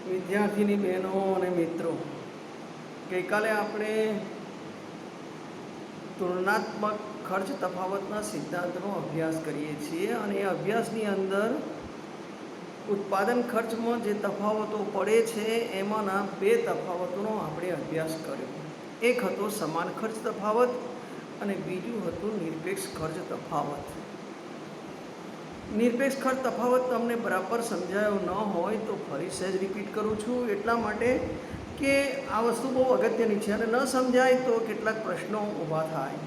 વિદ્યાર્થીની બહેનો અને મિત્રો, ગઈકાલે આપણે તુલનાત્મક ખર્ચ તફાવતના સિદ્ધાંતનો અભ્યાસ કરીએ છીએ અને એ અભ્યાસની અંદર ઉત્પાદન ખર્ચમાં જે તફાવતો પડે છે એમાંના બે તફાવતોનો આપણે અભ્યાસ કર્યો. એક હતો સમાન ખર્ચ તફાવત અને બીજું હતું નિરપેક્ષ ખર્ચ તફાવત. નિરપેક્ષ ખર્ચ તફાવત તમને બરાબર સમજાયો ન હોય તો ફરી સહેજ રિપીટ કરું છું, એટલા માટે કે આ વસ્તુ બહુ અગત્યની છે અને ન સમજાય તો કેટલાક પ્રશ્નો ઊભા થાય.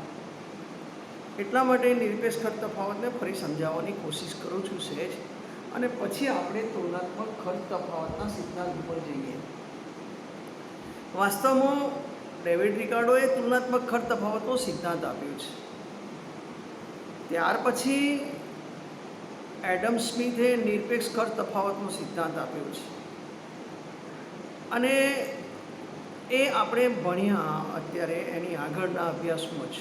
એટલા માટે નિરપેક્ષ ખર્ચ તફાવતને ફરી સમજાવવાની કોશિશ કરું છું સહેજ, અને પછી આપણે તુલનાત્મક ખર્ચ તફાવતના સિદ્ધાંત ઉપર જઈએ. વાસ્તવમાં ડેવિડ રિકાર્ડોએ તુલનાત્મક ખર્ચ તફાવતનો સિદ્ધાંત આપ્યો છે. ત્યાર પછી એડમ સ્મિથે નિરપેક્ષ ખર્ચ તફાવતનો સિદ્ધાંત આપ્યો છે અને એ આપણે ભણ્યા અત્યારે એની આગળના અભ્યાસમાં જ.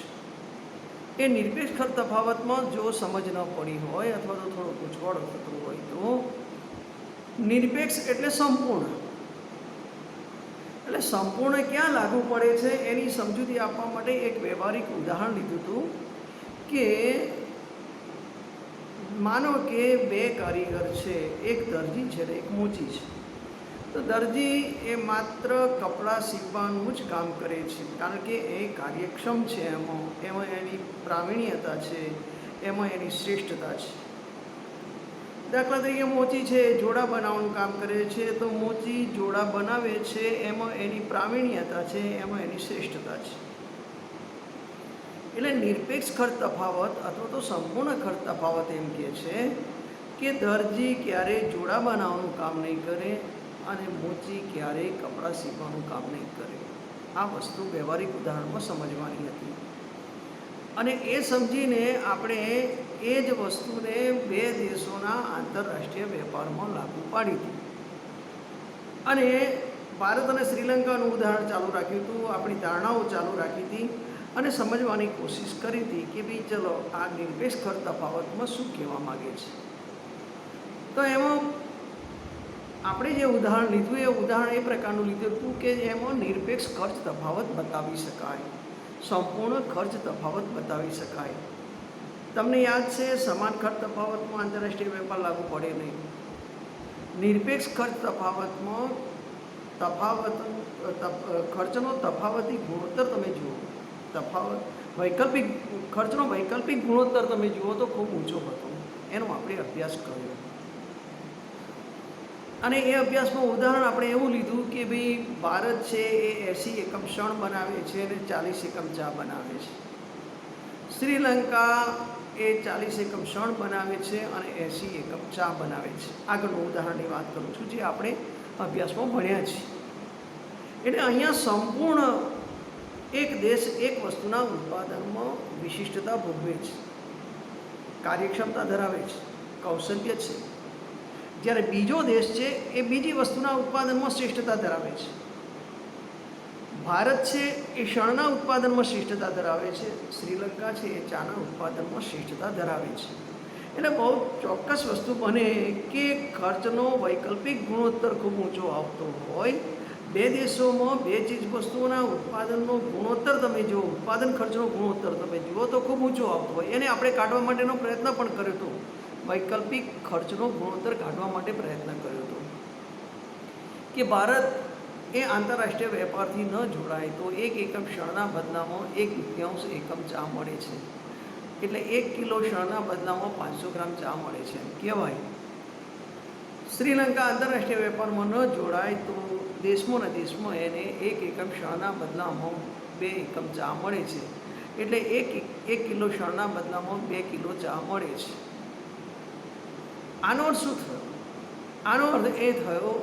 એ નિરપેક્ષ ખર્ચ તફાવતમાં જો સમજ ન પડી હોય અથવા તો થોડો ગૂંચવાડો થતો હોય તો નિરપેક્ષ એટલે સંપૂર્ણ. એટલે સંપૂર્ણ ક્યાં લાગુ પડે છે એની સમજૂતી આપવા માટે એક વ્યવહારિક ઉદાહરણ લીધું હતું કે માનો કે બે કારીગર છે, એક દરજી છે અને એક મોચી છે. તો દરજી એ માત્ર કપડાં સીવવાનું જ કામ કરે છે, કારણ કે એ કાર્યક્ષમ છે, એમાં એની પ્રાવીણ્યતા છે, એમાં એની શ્રેષ્ઠતા છે. દાખલા તરીકે મોચી છે એ જોડા બનાવવાનું કામ કરે છે, તો મોચી જોડા બનાવે છે, એમાં એની પ્રાવીણ્યતા છે, એમાં એની શ્રેષ્ઠતા છે. એટલે નિરપેક્ષ ખર્ચ તફાવત અથવા તો સંપૂર્ણ ખર્ચ તફાવત એમ કહે છે કે દરજી ક્યારેય જોડા બનાવવાનું કામ નહીં કરે અને મોચી ક્યારેય કપડાં સીવવાનું કામ નહીં કરે. આ વસ્તુ વ્યવહારિક ઉદાહરણમાં સમજવાની હતી અને એ સમજીને આપણે એ જ વસ્તુને બે દેશોના આંતરરાષ્ટ્રીય વેપારમાં લાગુ પાડી હતી અને ભારત અને શ્રીલંકાનું ઉદાહરણ ચાલુ રાખ્યું હતું. આપણી ધારણાઓ ચાલુ રાખી હતી અને સમજવાની કોશિશ કરી હતી કે ભાઈ ચલો આ નિરપેક્ષ ખર્ચ તફાવતમાં શું કહેવા માગે છે. તો એમાં આપણે જે ઉદાહરણ લીધું એ ઉદાહરણ એ પ્રકારનું લીધું હતું કે એમાં નિરપેક્ષ ખર્ચ તફાવત બતાવી શકાય, સંપૂર્ણ ખર્ચ તફાવત બતાવી શકાય. તમને યાદ છે સમાન ખર્ચ તફાવતમાં આંતરરાષ્ટ્રીય વેપાર લાગુ પડે નહીં. નિરપેક્ષ ખર્ચ તફાવતમાં ખર્ચનો તફાવતી ગુણોત્તર તમે જુઓ, ખર્ચનો વૈકલ્પિક ગુણોત્તર તમે જુઓ તો ખૂબ ઊંચો હતો. એનો આપણે અભ્યાસ કર્યો અને એ અભ્યાસમાં ઉદાહરણ આપણે એવું લીધું કે ભાઈ ભારત છે એ 80 એકમ શણ બનાવે છે અને 40 એકમ ચા બનાવે છે. શ્રીલંકા એ 40 એકમ શણ બનાવે છે અને 80 એકમ ચા બનાવે છે. આગળનું ઉદાહરણની વાત કરું છું જે આપણે અભ્યાસમાં ભણ્યા છીએ. એટલે અહીંયા સંપૂર્ણ એક દેશ એક વસ્તુના ઉત્પાદનમાં વિશિષ્ટતા ભોગવે છે, કાર્યક્ષમતા ધરાવે છે, કૌશલ્ય છે, જ્યારે બીજો દેશ છે એ બીજી વસ્તુના ઉત્પાદનમાં શ્રેષ્ઠતા ધરાવે છે. ભારત છે એ શણના ઉત્પાદનમાં શ્રેષ્ઠતા ધરાવે છે, શ્રીલંકા છે એ ચાના ઉત્પાદનમાં શ્રેષ્ઠતા ધરાવે છે. એટલે બહુ ચોક્કસ વસ્તુ બને કે ખર્ચનો વૈકલ્પિક ગુણોત્તર ખૂબ ઊંચો આવતો હોય. બે દેશોમાં બે ચીજ વસ્તુઓના ઉત્પાદનનો ગુણોત્તર તમે જુઓ, ઉત્પાદન ખર્ચનો ગુણોત્તર તમે જુઓ તો ખૂબ ઊંચો આવતો હોય. એને આપણે કાઢવા માટેનો પ્રયત્ન પણ કર્યો હતો, વૈકલ્પિક ખર્ચનો ગુણોત્તર કાઢવા માટે પ્રયત્ન કર્યો હતો કે ભારત એ આંતરરાષ્ટ્રીય વેપારથી ન જોડાય તો 1 એકમ શણના બદલામાં 1/2 એકમ ચા મળે છે. એટલે 1 કિલો શણના બદલામાં 500 ગ્રામ ચા મળે છે એમ કહેવાય. શ્રીલંકા આંતરરાષ્ટ્રીય વેપારમાં ન જોડાય તો દેશમાં ને દેશમાં એને 1 એકમ શણના બદલામાં 2 એકમ ચા મળે છે. એટલે 1 કિલો શણના બદલામાં 2 કિલો ચા મળે છે. આનો અર્થ શું થયો? આનો અર્થ એ થયો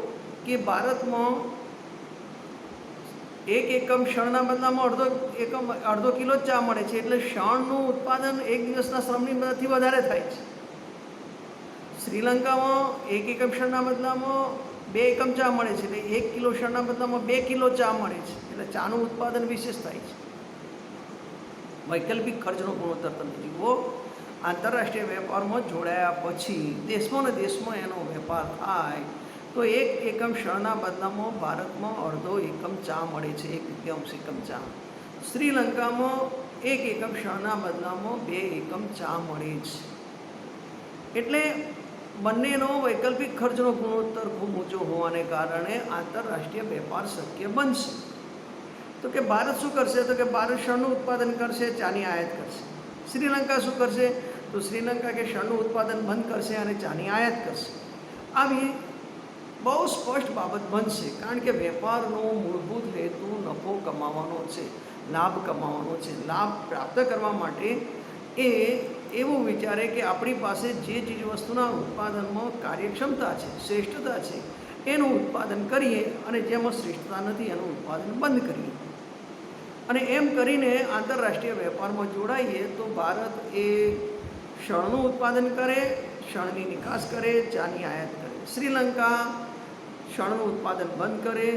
કે ભારતમાં 1 એકમ શણના બદલામાં અડધો કિલો ચા મળે છે. એટલે શણનું ઉત્પાદન એક દિવસના શ્રમની મદદથી વધારે થાય છે. શ્રીલંકામાં 1 એકમ શણના બદલામાં 2 એકમ ચા મળે છે, એટલે 1 કિલો શણના બદલામાં 2 કિલો ચા મળે છે. એટલે ચાનું ઉત્પાદન વિશેષ થાય છે. વૈકલ્પિક ખર્ચનો ગુણોત્તર તમે જુઓ, આંતરરાષ્ટ્રીય વેપારમાં જોડાયા પછી દેશમાં ને દેશમાં એનો વેપાર થાય તો 1 એકમ શણના બદલામાં ભારતમાં અડધો એકમ ચા મળે છે, 1/2 એકમ ચા. શ્રીલંકામાં 1 એકમ શણના બદલામાં 2 એકમ ચા મળે છે. એટલે બંનેનો વૈકલ્પિક ખર્ચનો ગુણોત્તર ખૂબ ઊંચો હોવાને કારણે આંતરરાષ્ટ્રીય વેપાર શક્ય બનશે. તો કે ભારત શું કરશે? તો કે ભારત શણનું ઉત્પાદન કરશે, ચાની આયાત કરશે. શ્રીલંકા શું કરશે? તો શ્રીલંકા કે શણનું ઉત્પાદન બંધ કરશે અને ચાની આયાત કરશે. આવી બહુ સ્પષ્ટ બાબત બનશે, કારણ કે વેપારનો મૂળભૂત હેતુ નફો કમાવાનો છે, લાભ કમાવાનો છે. લાભ પ્રાપ્ત કરવા માટે એ એવું વિચારે કે આપણી પાસે જે ચીજવસ્તુના ઉત્પાદનમાં કાર્યક્ષમતા છે, શ્રેષ્ઠતા છે, એનું ઉત્પાદન કરીએ અને જેમાં શ્રેષ્ઠતા નથી એનું ઉત્પાદન બંધ કરીએ. અને એમ કરીને આંતરરાષ્ટ્રીય વેપારમાં જોડાઈએ તો ભારત એ શણનું ઉત્પાદન કરે, શણની નિકાસ કરે, ચાની આયાત કરે. શ્રીલંકા શણનું ઉત્પાદન બંધ કરે,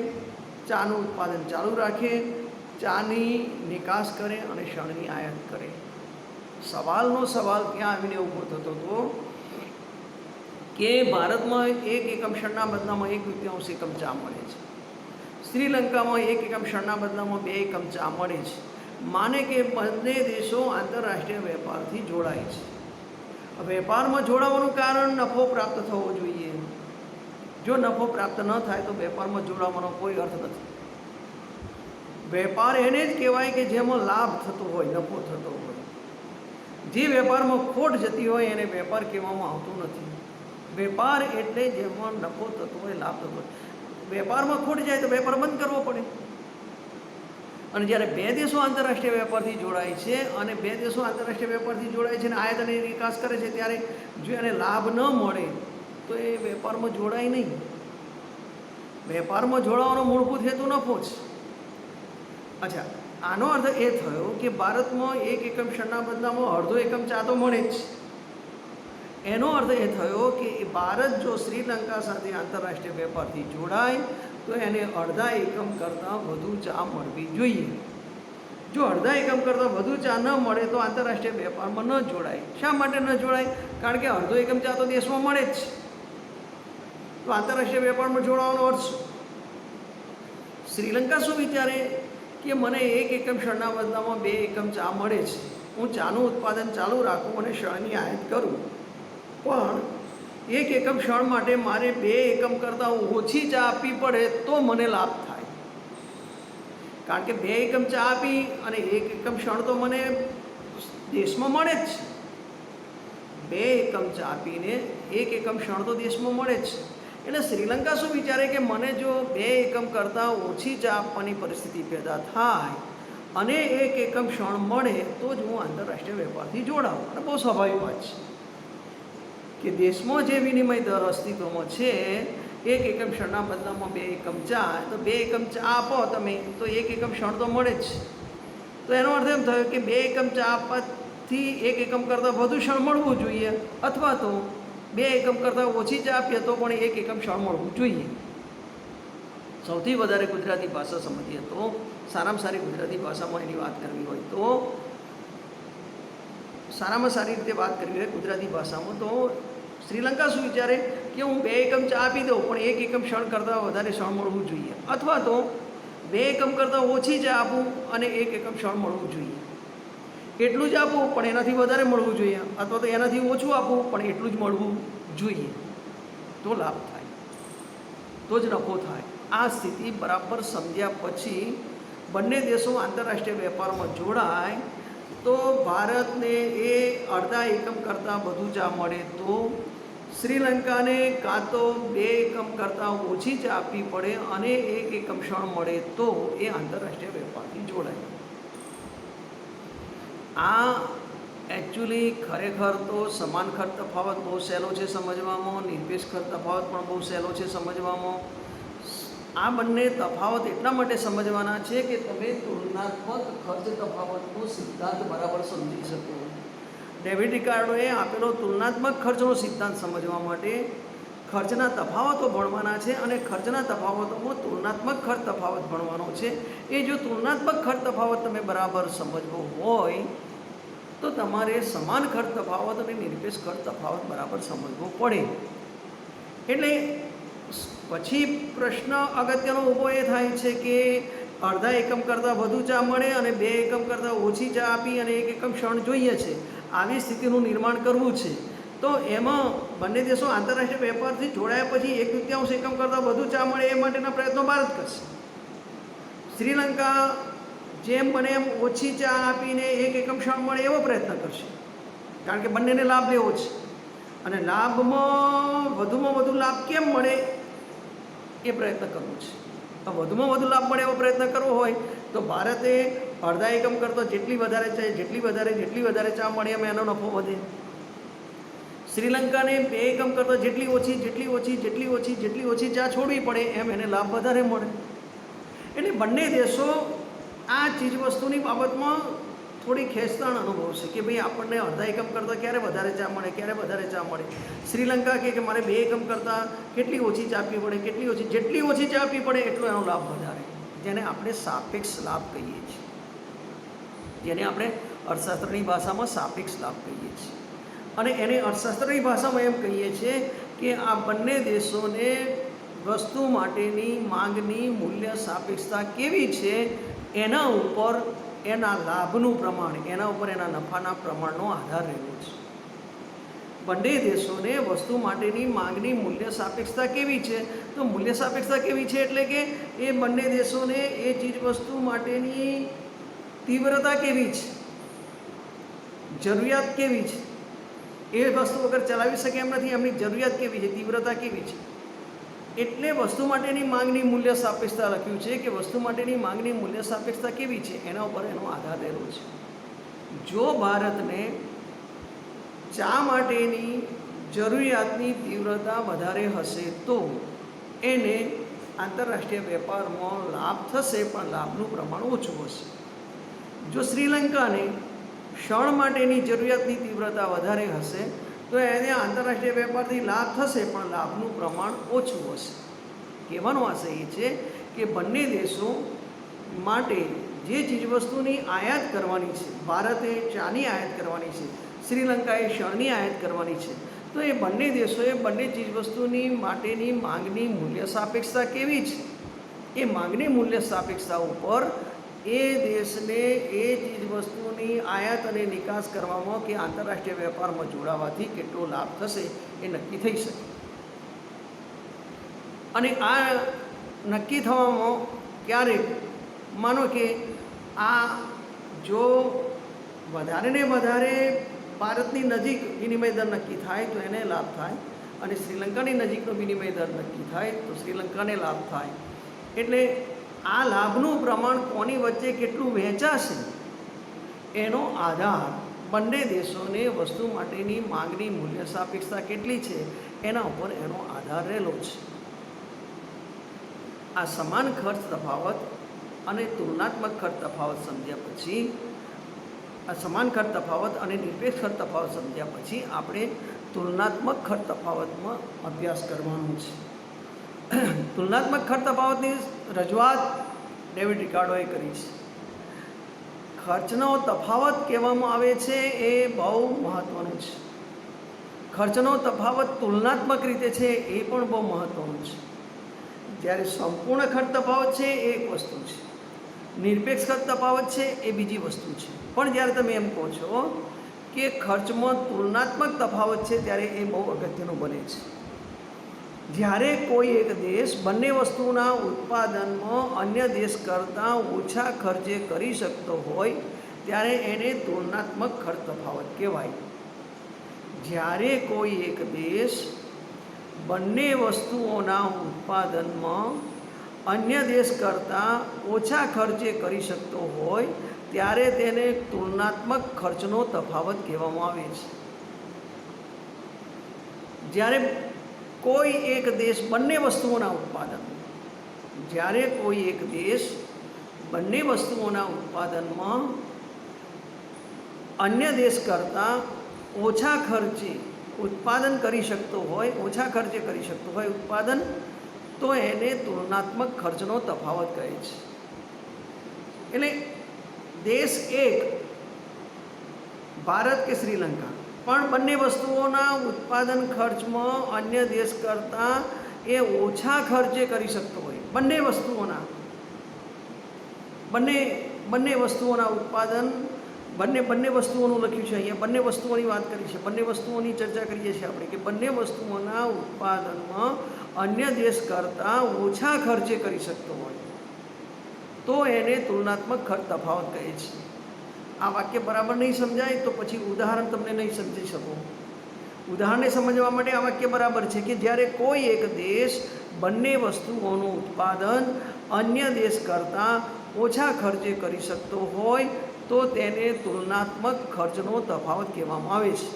ચાનું ઉત્પાદન ચાલુ રાખે, ચાની નિકાસ કરે અને શણની આયાત કરે. સવાલનો સવાલ ક્યાં આવીને ઊભો થતો હતો કે ભારતમાં 1 એકમ શણના બદલામાં 1/2 એકમ ચા મળે છે. શ્રીલંકામાં 1 એકમ શણના બદલામાં 2 એકમ ચા મળે છે. માને કે બંને દેશો આંતરરાષ્ટ્રીય વેપારથી જોડાય છે. વેપારમાં જોડાવાનું કારણ નફો પ્રાપ્ત થવો જોઈએ. જો નફો પ્રાપ્ત ન થાય તો વેપારમાં જોડાવાનો કોઈ અર્થ નથી. વેપાર એને જ કહેવાય કે જેમાં લાભ થતો હોય, નફો થતો હોય. જે વેપારમાં ખોટ જતી હોય એને વેપાર કહેવામાં આવતું નથી. વેપાર એટલે જેમાં નફો થતો હોય, લાભ થતો હોય. વેપારમાં ખોટ જાય તો વેપાર બંધ કરવો પડે. અને જ્યારે 2 દેશો આંતરરાષ્ટ્રીય વેપારથી જોડાય છે અને 2 દેશો આંતરરાષ્ટ્રીય વેપારથી જોડાય છે અને આયાત અને નિકાસ કરે છે, ત્યારે જો એને લાભ ન મળે તો એ વેપારમાં જોડાય નહીં. વેપારમાં જોડાવાનો મૂળભૂત હેતુ નફો છે. અચ્છા, આનો અર્થ એ થયો કે ભારતમાં 1 એકમ શણના બદલામાં અડધો એકમ ચા તો મળે જ છે. એનો અર્થ એ થયો કે ભારત જો શ્રીલંકા સાથે આંતરરાષ્ટ્રીય વેપારથી જોડાય તો એને અડધા એકમ કરતાં વધુ ચા મળવી જોઈએ. જો અડધા એકમ કરતાં વધુ ચા ન મળે તો આંતરરાષ્ટ્રીય વેપારમાં ન જોડાય. શા માટે ન જોડાય? કારણ કે અડધો એકમ ચા તો દેશમાં મળે જ છે. તો આંતરરાષ્ટ્રીય વેપારમાં જોડાવાનો અર્થ શું? શ્રીલંકા શું વિચારે કે મને 1 એકમ શણના બદલામાં 2 એકમ ચા મળે છે, હું ચાનું ઉત્પાદન ચાલુ રાખું અને શણની આયાત કરું, પણ 1 એકમ શણ માટે મારે 2 એકમ કરતાં ઓછી ચા આપવી પડે તો મને લાભ થાય. કારણ કે 2 એકમ ચા આપી અને 1 એકમ શણ તો મને દેશમાં મળે જ છે. 2 એકમ ચા આપીને 1 એકમ શણ તો દેશમાં મળે જ છે. એટલે શ્રીલંકા શું વિચારે કે મને જો 2 એકમ કરતાં ઓછી ચા આપવાની પરિસ્થિતિ પેદા થાય અને 1 એકમ શણ મળે તો જ હું આંતરરાષ્ટ્રીય વેપારથી જોડાઉં. અને બહુ સ્વાભાવિક વાત છે કે દેશમાં જે વિનિમય દર અસ્તિત્વમાં છે, 1 એકમ શણના બદલામાં 2 એકમ ચા, તો 2 એકમ ચા આપો તમે તો 1 એકમ શણ તો મળે જ. તો એનો અર્થ એમ થયો કે 2 એકમ ચા આપવાથી 1 એકમ કરતાં વધુ શણ મળવું જોઈએ, અથવા તો 2 એકમ કરતાં ઓછી ચા આપીએ તો પણ 1 એકમ શણ મળવું જોઈએ. સૌથી વધારે ગુજરાતી ભાષા સમજીએ તો, સારામાં સારી ગુજરાતી ભાષામાં એની વાત કરવી હોય તો, સારામાં સારી રીતે વાત કરવી હોય ગુજરાતી ભાષામાં તો શ્રીલંકા શું વિચારે કે હું 2 એકમ ચા આપી દઉં પણ 1 એકમ શણ કરતાં વધારે શણ મળવું જોઈએ, અથવા તો 2 એકમ કરતાં ઓછી ચા આપું અને 1 એકમ શણ મળવું જોઈએ. એટલું જ આપવું પણ એનાથી વધારે મળવું જોઈએ, અથવા તો એનાથી ઓછું આપવું પણ એટલું જ મળવું જોઈએ. તો લાભ થાય, તો જ નફો થાય. આ સ્થિતિ બરાબર સમજ્યા પછી બંને દેશો આંતરરાષ્ટ્રીય વેપારમાં જોડાય તો ભારતને એ અડધા એકમ કરતાં વધુ ચા મળે તો શ્રીલંકાને કાં તો 2 એકમ કરતાં ઓછી ચા આપવી પડે અને 1 એકમ શણ મળે તો એ આંતરરાષ્ટ્રીય વેપારથી જોડાય. આ એકચ્યુઅલી ખરેખર તો સમાન ખર્ચ તફાવત બહુ સહેલો છે સમજવામાં, નિરપેક્ષ ખર્ચ તફાવત પણ બહુ સહેલો છે સમજવામાં. આ બંને તફાવત એટલા માટે સમજવાના છે કે તમે તુલનાત્મક ખર્ચ તફાવતનો સિદ્ધાંત બરાબર સમજી શકો. ડેવિડ રિકાર્ડોએ આપેલો તુલનાત્મક ખર્ચનો સિદ્ધાંત સમજવા માટે ખર્ચના તફાવતો ભણવાના છે અને ખર્ચના તફાવતોમાં તુલનાત્મક ખર્ચ તફાવત ભણવાનો છે. એ જો તુલનાત્મક ખર્ચ તફાવત તમે બરાબર સમજવો હોય તો તમારે સમાન ખર્ચ તફાવત અને નિરપેક્ષ ખર્ચ તફાવત બરાબર સમજવો પડે. એટલે પછી પ્રશ્ન અગત્યનો ઊભો એ થાય છે કે અડધા એકમ કરતાં વધુ ચા મળે અને 2 એકમ કરતાં ઓછી ચા આપી અને 1 એકમ ક્ષણ જોઈએ છે, આવી સ્થિતિનું નિર્માણ કરવું છે, તો એમાં બંને દેશો આંતરરાષ્ટ્રીય વેપારથી જોડાયા પછી 1/3 એકમ કરતાં વધુ ચા મળે એ માટેના પ્રયત્નો ભારત કરશે. શ્રીલંકા જેમ બને એમ ઓછી ચા આપીને 1 એકમ ક્ષણ મળે એવો પ્રયત્ન કરશે, કારણ કે બંનેને લાભ લેવો છે. અને લાભમાં વધુ લાભ કેમ મળે એ પ્રયત્ન કરવો છે. તો વધુમાં વધુ લાભ મળે એવો પ્રયત્ન કરવો હોય તો ભારતે અડધા એકમ કરતાં જેટલી વધારે ચા મળે એમ એનો નફો વધે. શ્રીલંકાને 2 એકમ કરતાં જેટલી ઓછી ચા છોડવી પડે એમ એને લાભ વધારે મળે. એટલે બંને દેશો આ ચીજવસ્તુની બાબતમાં થોડી ખેંચતાણ અનુભવશે કે ભાઈ આપણને અડધા એકમ કરતાં ક્યારે વધારે ચા મળે. શ્રીલંકા કે મારે 2 એકમ કરતાં કેટલી ઓછી ચા પીવી પડે, જેટલી ઓછી ચા પીવી પડે એટલો એનો લાભ વધારે, જેને આપણે સાપેક્ષ લાભ કહીએ છીએ, જેને આપણે અર્થશાસ્ત્રની ભાષામાં સાપેક્ષ લાભ કહીએ છીએ. અને એને અર્થશાસ્ત્રની ભાષામાં એમ કહીએ છીએ કે આ બંને દેશોને વસ્તુ માટેની માંગની મૂલ્ય સાપેક્ષતા કેવી છે એના ઉપર એના લાભનું પ્રમાણ, એના ઉપર એના નફાના પ્રમાણનો આધાર રહેલો છે. બંને દેશોને વસ્તુ માટેની માંગની મૂલ્ય સાપેક્ષતા કેવી છે, તો મૂલ્ય સાપેક્ષતા કેવી છે એટલે કે એ બંને દેશોને એ ચીજ વસ્તુ માટેની તીવ્રતા કેવી છે, જરૂરિયાત કેવી છે, એ વસ્તુ વગર ચલાવી શકે એમ નથી, એમની જરૂરિયાત કેવી છે, તીવ્રતા કેવી છે. એટલે વસ્તુ માટેની માંગની મૂલ્ય સાપેક્ષતા લખ્યું છે કે વસ્તુ માટેની માંગની મૂલ્ય સાપેક્ષતા કેવી છે એના ઉપર એનો આધાર રહેલો છે. જો ભારતને ચા માટેની જરૂરિયાતની તીવ્રતા વધારે હશે તો એને આંતરરાષ્ટ્રીય વેપારમાં લાભ થશે, પણ લાભનું પ્રમાણ ઓછું હશે. જો શ્રીલંકાને ક્ષણ માટેની જરૂરિયાતની તીવ્રતા વધારે હશે તો એને આંતરરાષ્ટ્રીય વેપારથી લાભ થશે, પણ લાભનું પ્રમાણ ઓછું હશે. કહેવાનો આશય એ છે કે બંને દેશો માટે જે ચીજવસ્તુની આયાત કરવાની છે, ભારતે ચાની આયાત કરવાની છે, શ્રીલંકાએ શણની આયાત કરવાની છે, તો એ બંને દેશોએ બંને ચીજવસ્તુની માટેની માંગની મૂલ્ય સાપેક્ષતા કેવી છે એ માંગની મૂલ્ય સાપેક્ષતા ઉપર એ દેશને એ ચીજવસ્તુની આયાત અને નિકાસ કરવામાં કે આંતરરાષ્ટ્રીય વેપારમાં જોડાવાથી કેટલો લાભ થશે એ નક્કી થઈ શકે. અને આ નક્કી થવામાં ક્યારેક માનો કે આ જો વધારે ને વધારે ભારતની નજીક વિનિમય દર નક્કી થાય તો એને લાભ થાય, અને શ્રીલંકાની નજીકનો વિનિમય દર નક્કી થાય તો શ્રીલંકાને લાભ થાય. એટલે આ લાભનું પ્રમાણ કોની વચ્ચે કેટલું વહેંચાશે એનો આધાર બંને દેશોને વસ્તુ માટેની માંગની મૂલ્ય સાપેક્ષતા કેટલી છે એના ઉપર એનો આધાર રહેલો છે. આ સમાન ખર્ચ તફાવત અને તુલનાત્મક ખર્ચ તફાવત સમજ્યા પછી, આ સમાન ખર્ચ તફાવત અને નિરપેક્ષ ખર્ચ તફાવત સમજ્યા પછી આપણે તુલનાત્મક ખર્ચ તફાવતમાં અભ્યાસ કરવાનો છે. તુલનાત્મક ખર્ચ તફાવતની રજૂઆત ડેવિડ રિકાર્ડોએ કરી છે. ખર્ચનો તફાવત કહેવામાં આવે છે એ બહુ મહત્ત્વનું છે. ખર્ચનો તફાવત તુલનાત્મક રીતે છે એ પણ બહુ મહત્ત્વનું છે. જ્યારે સંપૂર્ણ ખર્ચ તફાવત છે એ એક વસ્તુ છે, નિરપેક્ષ ખર્ચ તફાવત છે એ બીજી વસ્તુ છે. પણ જ્યારે તમે એમ કહો છો કે ખર્ચમાં તુલનાત્મક તફાવત છે ત્યારે એ બહુ અગત્યનું બને છે. જ્યારે કોઈ એક દેશ બંને વસ્તુના ઉત્પાદનમાં અન્ય દેશ કરતાં ઓછા ખર્ચે કરી શકતો હોય ત્યારે એને તુલનાત્મક ખર્ચ તફાવત કહેવાય. જ્યારે કોઈ એક દેશ બંને વસ્તુઓના ઉત્પાદનમાં અન્ય દેશ કરતાં ઓછા ખર્ચે કરી શકતો હોય ત્યારે તેને તુલનાત્મક ખર્ચનો તફાવત કહેવામાં આવે છે. જ્યારે કોઈ એક દેશ બંને વસ્તુઓના ઉત્પાદન, જ્યારે કોઈ એક દેશ બંને વસ્તુઓના ઉત્પાદનમાં અન્ય દેશ કરતાં ઓછા ખર્ચે ઉત્પાદન કરી શકતો હોય, ઓછા ખર્ચે કરી શકતો હોય ઉત્પાદન, તો એને તુલનાત્મક ખર્ચનો તફાવત કહે છે. એટલે દેશ એક, ભારત કે શ્રીલંકા, પણ બંને વસ્તુઓના ઉત્પાદન ખર્ચમાં અન્ય દેશ કરતાં એ ઓછા ખર્ચે કરી શકતો હોય, બંને વસ્તુઓના બંને વસ્તુઓના ઉત્પાદન બંને વસ્તુઓનું લખ્યું છે અહીંયા, બંને વસ્તુઓની વાત કરી છે, બંને વસ્તુઓની ચર્ચા કરીએ છીએ આપણે કે બંને વસ્તુઓના ઉત્પાદનમાં અન્ય દેશ કરતાં ઓછા ખર્ચે કરી શકતો હોય તો એને તુલનાત્મક ખર્ચ તફાવત કહે છે. આ વાક્ય બરાબર નહીં સમજાય તો પછી ઉદાહરણ તમને નહીં સમજી શકો. ઉદાહરણને સમજવા માટે આ વાક્ય બરાબર છે કે જ્યારે કોઈ એક દેશ બંને વસ્તુઓનું ઉત્પાદન અન્ય દેશ કરતાં ઓછા ખર્ચે કરી શકતો હોય તો તેને તુલનાત્મક ખર્ચનો તફાવત કહેવામાં આવે છે.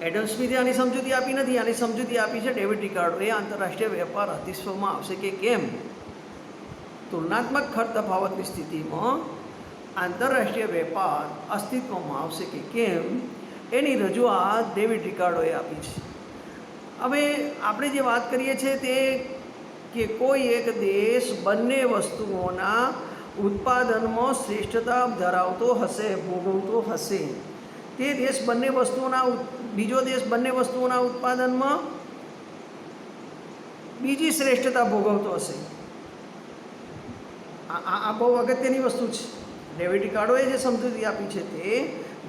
એડમ સ્મિથે આની સમજૂતી આપી નથી, આની સમજૂતી આપી છે ડેવિડ રિકાર્ડોએ. આંતરરાષ્ટ્રીય વેપાર અસ્તિત્વમાં આવશે કે કેમ, તુલનાત્મક ખર્ચ તફાવતની સ્થિતિમાં આંતરરાષ્ટ્રીય વેપાર અસ્તિત્વમાં આવશે કે કેમ એની રજૂઆત ડેવિડ રિકાર્ડોએ આપી છે. હવે આપણે જે વાત કરીએ છીએ તે કે કોઈ એક દેશ બંને વસ્તુઓના ઉત્પાદનમાં શ્રેષ્ઠતા ધરાવતો હશે, ભોગવતો હશે, તે દેશ બીજો દેશ બંને વસ્તુઓના ઉત્પાદનમાં બીજી શ્રેષ્ઠતા ભોગવતો હશે. આ બહુ અગત્યની વસ્તુ છે. ડેવિડ રિકાર્ડોએ જે સમજૂતી આપી છે તે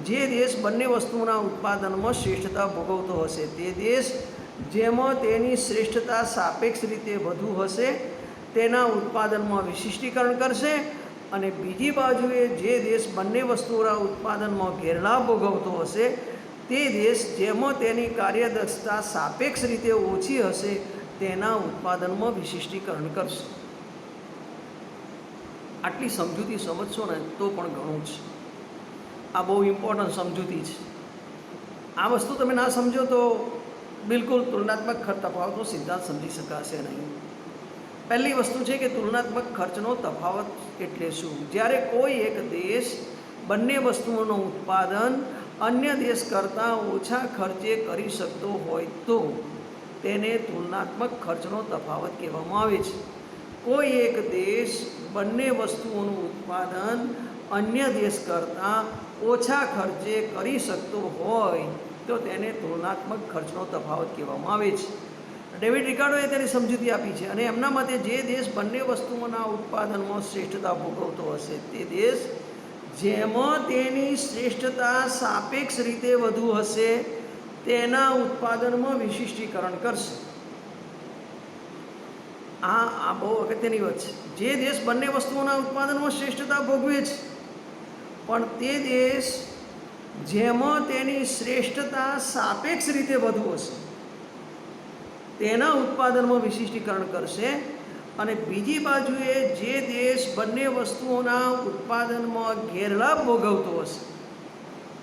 જે દેશ બંને વસ્તુઓના ઉત્પાદનમાં શ્રેષ્ઠતા ભોગવતો હશે તે દેશ જેમાં તેની શ્રેષ્ઠતા સાપેક્ષ રીતે વધુ હશે તેના ઉત્પાદનમાં વિશિષ્ટીકરણ કરશે, અને બીજી બાજુએ જે દેશ બંને વસ્તુઓના ઉત્પાદનમાં ગેરલાભ ભોગવતો હશે તે દેશ જેમાં તેની કાર્યદક્ષતા સાપેક્ષ રીતે ઓછી હશે તેના ઉત્પાદનમાં વિશિષ્ટીકરણ કરશે. આટલી સમજૂતી સમજશો ને તો પણ ઘણું છે. આ બહુ ઇમ્પોર્ટન્ટ સમજૂતી છે. આ વસ્તુ તમે ના સમજો તો બિલકુલ તુલનાત્મક ખર્ચ તફાવતનો સિદ્ધાંત સમજી શકાશે નહીં. પહેલી વસ્તુ છે કે તુલનાત્મક ખર્ચનો તફાવત એટલે શું. જ્યારે કોઈ એક દેશ બંને વસ્તુઓનું ઉત્પાદન અન્ય દેશ કરતાં ઓછા ખર્ચે કરી શકતો હોય તો તેને તુલનાત્મક ખર્ચનો તફાવત કહેવામાં આવે છે. કોઈ એક દેશ બંને વસ્તુઓનું ઉત્પાદન અન્ય દેશ કરતાં ઓછા ખર્ચે કરી શકતો હોય તો તેને તુલનાત્મક ખર્ચનો તફાવત કહેવામાં આવે છે. ડેવિડ રિકાર્ડોએ તેની સમજૂતી આપી છે, અને એમના મતે જે દેશ બંને વસ્તુઓના ઉત્પાદનમાં શ્રેષ્ઠતા ભોગવતો હશે તે દેશ જેમાં તેની શ્રેષ્ઠતા સાપેક્ષ રીતે વધુ હશે તેના ઉત્પાદનમાં વિશિષ્ટીકરણ કરશે. આ બહુ અગત્યની વાત છે. જે દેશ બંને વસ્તુઓના ઉત્પાદનમાં શ્રેષ્ઠતા ભોગવે છે પણ તે દેશ જેમાં તેની શ્રેષ્ઠતા સાપેક્ષ રીતે વધુ હશે તેના ઉત્પાદનમાં વિશિષ્ટીકરણ કરશે, અને બીજી બાજુએ જે દેશ બંને વસ્તુઓના ઉત્પાદનમાં ગેરલાભ ભોગવતો હશે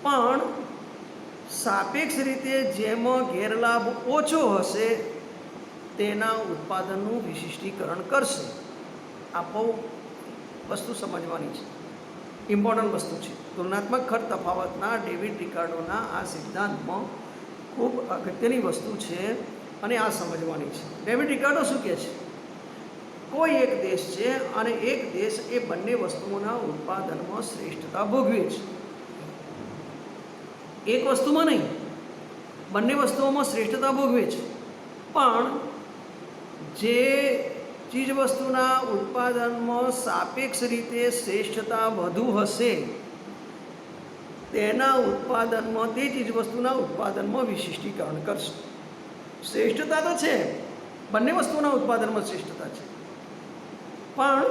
પણ સાપેક્ષ રીતે જેમાં ગેરલાભ ઓછો હશે તેના ઉત્પાદનનું વિશિષ્ટીકરણ કરશે. આ બહુ વસ્તુ સમજવાની છે, ઇમ્પોર્ટન્ટ વસ્તુ છે. તુલનાત્મક ખર્ચ તફાવતના ડેવિડ રિકાર્ડોના આ સિદ્ધાંતમાં ખૂબ અગત્યની વસ્તુ છે અને આ સમજવાની છે. ડેવિડ રિકાર્ડો શું કહે છે? કોઈ એક દેશ છે અને એક દેશ એ બંને વસ્તુઓના ઉત્પાદનમાં શ્રેષ્ઠતા ભોગવે છે. એક વસ્તુમાં નહીં, બંને વસ્તુઓમાં શ્રેષ્ઠતા ભોગવે છે, પણ જે ચીજવસ્તુના ઉત્પાદનમાં સાપેક્ષ રીતે શ્રેષ્ઠતા વધુ હશે તેના ઉત્પાદનમાં તે ચીજવસ્તુના ઉત્પાદનમાં વિશિષ્ટીકરણ કરશે. શ્રેષ્ઠતા તો છે, બંને વસ્તુઓના ઉત્પાદનમાં શ્રેષ્ઠતા છે, પણ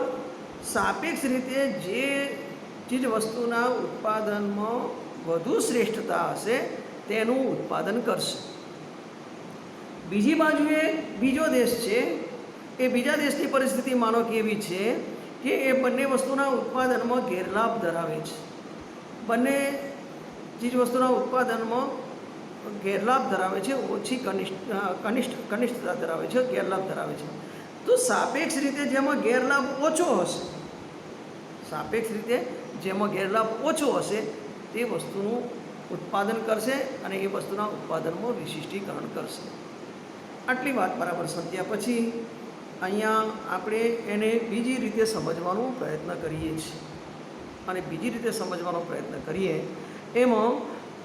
સાપેક્ષ રીતે જે ચીજવસ્તુના ઉત્પાદનમાં વધુ શ્રેષ્ઠતા હશે તેનું ઉત્પાદન કરશે. બીજી બાજુએ બીજો દેશ છે, એ બીજા દેશની પરિસ્થિતિ માનો કેવી છે કે એ બંને વસ્તુના ઉત્પાદનમાં ગેરલાભ ધરાવે છે. બંને ચીજવસ્તુના ઉત્પાદનમાં ગેરલાભ ધરાવે છે, ઓછી કનિષ્ઠતા ધરાવે છે, ગેરલાભ ધરાવે છે. તો સાપેક્ષ રીતે જેમાં ગેરલાભ ઓછો હશે, સાપેક્ષ રીતે જેમાં ગેરલાભ ઓછો હશે તે વસ્તુનું ઉત્પાદન કરશે અને એ વસ્તુના ઉત્પાદનમાં વિશિષ્ટીકરણ કરશે. આટલી વાત બરાબર સમજ્યા પછી અહીંયા આપણે એને બીજી રીતે સમજવાનો પ્રયત્ન કરીએ છીએ, અને બીજી રીતે સમજવાનો પ્રયત્ન કરીએ એમાં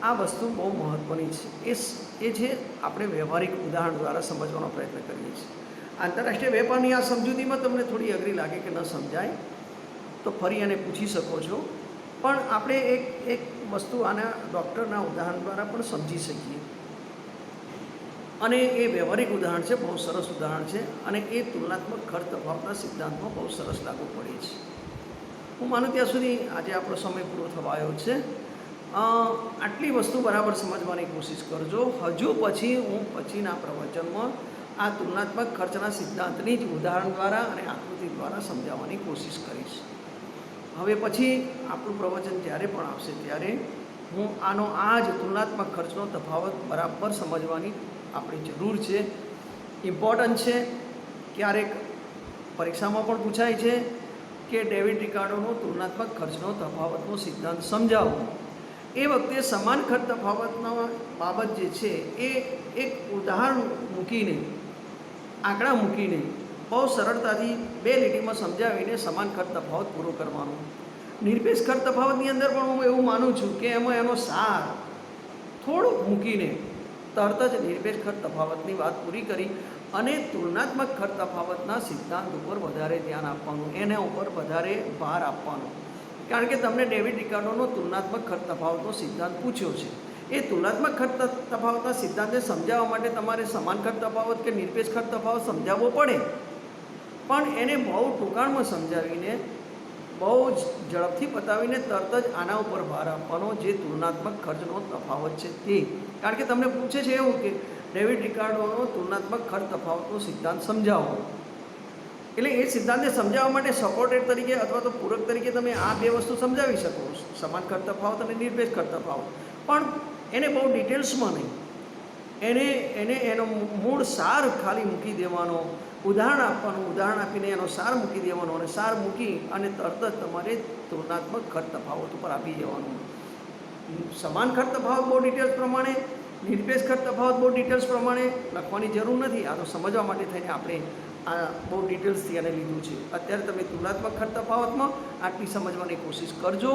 આ વસ્તુ બહુ મહત્ત્વની છે. એ છે આપણે વ્યવહારિક ઉદાહરણ દ્વારા સમજવાનો પ્રયત્ન કરીએ છીએ. આંતરરાષ્ટ્રીય વેપારની આ સમજૂતીમાં તમને થોડી અઘરી લાગે કે ન સમજાય તો ફરી એને પૂછી શકો છો, પણ આપણે એક વસ્તુ આના ડૉક્ટરના ઉદાહરણ દ્વારા પણ સમજી શકીએ. અને એ વ્યવહારિક ઉદાહરણ છે, બહુ સરસ ઉદાહરણ છે, અને એ તુલનાત્મક ખર્ચ તફાવતના સિદ્ધાંતમાં બહુ સરસ લાગુ પડે છે. હું માનું ત્યાં સુધી આજે આપણો સમય પૂરો થવા આવ્યો છે. આટલી વસ્તુ બરાબર સમજવાની કોશિશ કરજો. હજુ પછી હું પછીના પ્રવચનમાં આ તુલનાત્મક ખર્ચના સિદ્ધાંતની જ ઉદાહરણ દ્વારા અને આકૃતિ દ્વારા સમજાવવાની કોશિશ કરીશ. હવે પછી આપણું પ્રવચન જ્યારે પણ આવશે ત્યારે હું આ જ તુલનાત્મક ખર્ચનો તફાવત બરાબર સમજવાની આપણી જરૂર છે, ઇમ્પોર્ટન્ટ છે. ક્યારેક પરીક્ષામાં પણ પૂછાય છે કે ડેવિડ રિકાર્ડોનો તુલનાત્મક ખર્ચનો તફાવતનો સિદ્ધાંત સમજાવો. એ વખતે સમાન ખર્ચ તફાવતનો બાબત જે છે એ એક ઉદાહરણ મૂકીને, આંકડા મૂકીને બહુ સરળતાથી 2 લીટીમાં સમજાવીને સમાન ખર્ચ તફાવત પૂરો કરવાનો. નિરપેક્ષ ખર્ચ તફાવતની અંદર પણ હું એવું માનું છું કે એમાં એનો સાર થોડુંક મૂકીને તરત જ નિરપેક્ષ ખર્ચ તફાવતની વાત પૂરી કરી અને તુલનાત્મક ખર્ચ તફાવતના સિદ્ધાંત ઉપર વધારે ધ્યાન આપવાનું, એના ઉપર વધારે ભાર આપવાનો. કારણ કે તમને ડેવિડ રિકાર્ડોનો તુલનાત્મક ખર્ચ તફાવતનો સિદ્ધાંત પૂછ્યો છે. એ તુલનાત્મક ખર્ચ તફાવતના સિદ્ધાંતને સમજાવવા માટે તમારે સમાન ખર્ચ તફાવત કે નિરપેક્ષ ખર્ચ તફાવત સમજાવવો પડે, પણ એને બહુ ટૂંકાણમાં સમજાવીને, બહુ જ ઝડપથી પતાવીને તરત જ આના ઉપર ભાર આપવાનો, જે તુલનાત્મક ખર્ચનો તફાવત છે તે. કારણ કે તમને પૂછે છે એવું કે ડેવિડ રિકાર્ડોનો તુલનાત્મક ખર્ચ તફાવતનો સિદ્ધાંત સમજાવો. એટલે એ સિદ્ધાંતને સમજાવવા માટે સપોર્ટેડ તરીકે અથવા તો પૂરક તરીકે તમે આ 2 વસ્તુ સમજાવી શકો, સમાન ખર્ચ તફાવત અને નિરપેક્ષ ખર્ચ તફાવત. પણ એને બહુ ડિટેલ્સમાં નહીં, એનો મૂળ સાર ખાલી મૂકી દેવાનો, ઉદાહરણ આપવાનું, ઉદાહરણ આપીને એનો સાર મૂકી દેવાનો, અને સાર મૂકી અને તરત જ તમારે તુલનાત્મક ખર્ચ તફાવત ઉપર આપી દેવાનું. સમાન ખર્ચ તફાવત બહુ ડિટેલ્સ પ્રમાણે, નિરપેક્ષ ખર્ચ તફાવત બહુ ડિટેલ્સ પ્રમાણે લખવાની જરૂર નથી. આ તો સમજવા માટે થઈને આપણે આ બહુ ડિટેલ્સથી એને લીધું છે. અત્યારે તમે તુલનાત્મક ખર્ચ તફાવતમાં આટલી સમજવાની કોશિશ કરજો.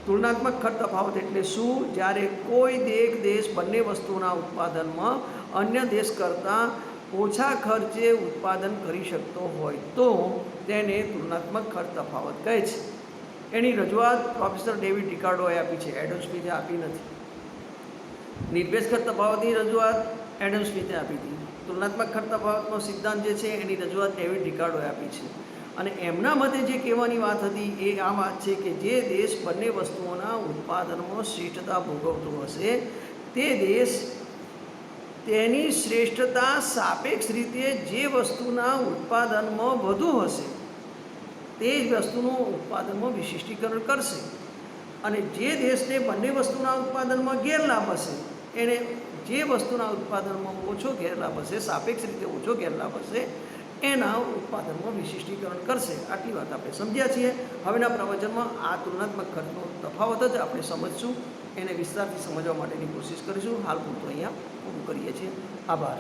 તુલનાત્મક ખર્ચ તફાવત એટલે શું? જ્યારે કોઈ એક દેશ બંને વસ્તુઓના ઉત્પાદનમાં અન્ય દેશ કરતાં ઓછા ખર્ચે ઉત્પાદન કરી શકતો હોય તો તેને તુલનાત્મક ખર્ચ તફાવત કહે છે. એની રજૂઆત પ્રોફેસર ડેવિડ રિકાર્ડોએ આપી છે, એડમ સ્મિથે આપી નથી. નિરપેક્ષ ખર્ચ તફાવતની રજૂઆત એડમ સ્મિથે આપી હતી. તુલનાત્મક ખર્ચ તફાવતનો સિદ્ધાંત જે છે એની રજૂઆત ડેવિડ રિકાર્ડોએ આપી છે. અને એમના મતે જે કહેવાની વાત હતી એ આ વાત છે કે જે દેશ બંને વસ્તુઓના ઉત્પાદનમાં શ્રેષ્ઠતા ભોગવતો હશે તે દેશ તેની શ્રેષ્ઠતા સાપેક્ષ રીતે જે વસ્તુના ઉત્પાદનમાં વધુ હશે તે જ વસ્તુનું ઉત્પાદનમાં વિશિષ્ટીકરણ કરશે. અને જે દેશને બંને વસ્તુના ઉત્પાદનમાં ગેરલાભ હશે એને જે વસ્તુના ઉત્પાદનમાં ઓછો ગેરલાભ હશે, સાપેક્ષ રીતે ઓછો ગેરલાભ હશે, એના ઉત્પાદનમાં વિશિષ્ટીકરણ કરશે. આટલી વાત આપણે સમજ્યા છીએ. હવેના પ્રવચનમાં આ તુલનાત્મક ખર્ચનો તફાવત જ આપણે સમજશું, એને વિસ્તારથી સમજવા માટેની કોશિશ કરીશું. હાલ પૂરતું અહીંયા પૂરું કરીએ છીએ. આભાર.